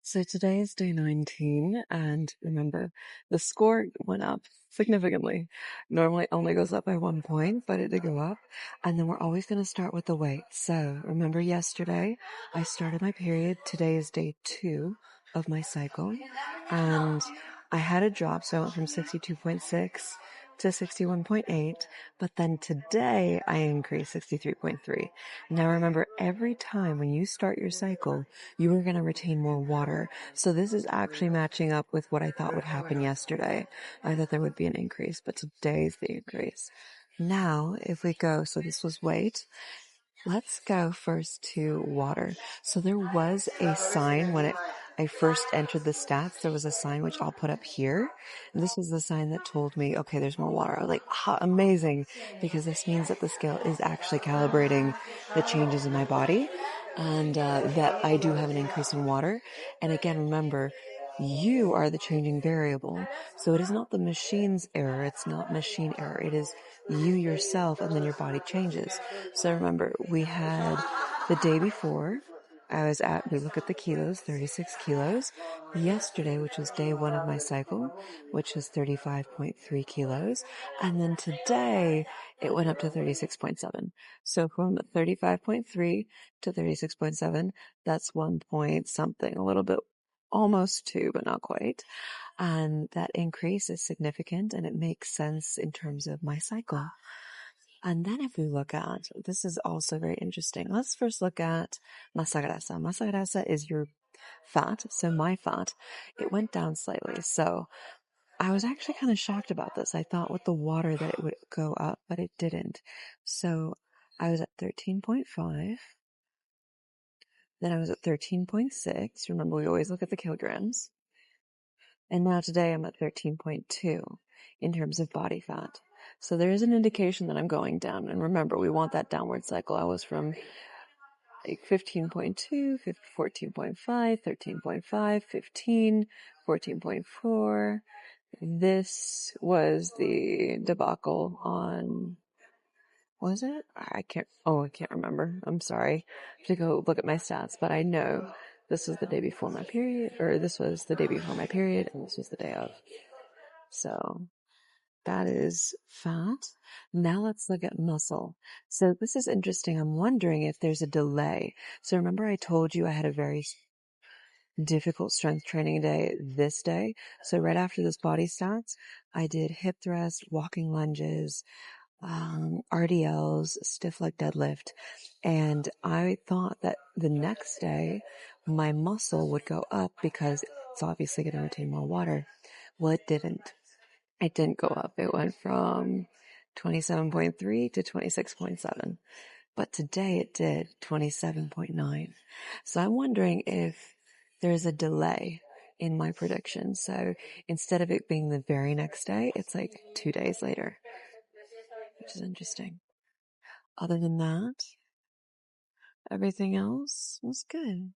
So today is day 19, and remember, the score went up significantly. Normally it only goes up by 1 point, but it did go up. And then we're always going to start with the weight. So remember yesterday, I started my period. Today is day 2 of my cycle. And I had a drop, so I went from 62.6 to 61.8, but then today I increased 63.3. Now remember, every time when you start your cycle, you are going to retain more water. So this is actually matching up with what I thought would happen yesterday. I thought there would be an increase, but today's the increase. Now, if we go, so this was weight. Let's go first to water. So there was a sign when I first entered the stats. There was a sign which I'll put up here. And this was the sign that told me, okay, there's more water. I was like, amazing, because this means that the scale is actually calibrating the changes in my body, and that I do have an increase in water. And again, remember, you are the changing variable. So it is not the machine's error. It's not machine error. It is you yourself, and then your body changes. So remember, we had the day before, we look at the kilos, 36 kilos. Yesterday, which was day 1 of my cycle, which was 35.3 kilos. And then today, it went up to 36.7. So from 35.3 to 36.7, that's 1 point something, a little bit, almost 2, but not quite. And that increase is significant, and it makes sense in terms of my cycle. And then if we look at, this is also very interesting. Let's first look at masa grasa. Masa grasa is your fat. So my fat, it went down slightly. So I was actually kind of shocked about this. I thought with the water that it would go up, but it didn't. So I was at 13.5. Then I was at 13.6. Remember, we always look at the kilograms. And now today I'm at 13.2 in terms of body fat. So there is an indication that I'm going down. And remember, we want that downward cycle. I was from like 15.2, 14.5, 13.5, 15, 14.4. This was the debacle on, was it? I can't remember. I'm sorry. I have to go look at my stats, but I know this was the day before my period, or this was the day before my period, and this was the day of. So that is fat. Now let's look at muscle. So this is interesting. I'm wondering if there's a delay. So remember I told you I had a very difficult strength training day this day. So right after this body stats, I did hip thrust, walking lunges, RDLs, stiff leg deadlift. And I thought that the next day my muscle would go up because it's obviously going to retain more water. Well, it didn't. It didn't go up. It went from 27.3 to 26.7. But today it did 27.9. So I'm wondering if there's a delay in my prediction. So instead of it being the very next day, it's like 2 days later, which is interesting. Other than that, everything else was good.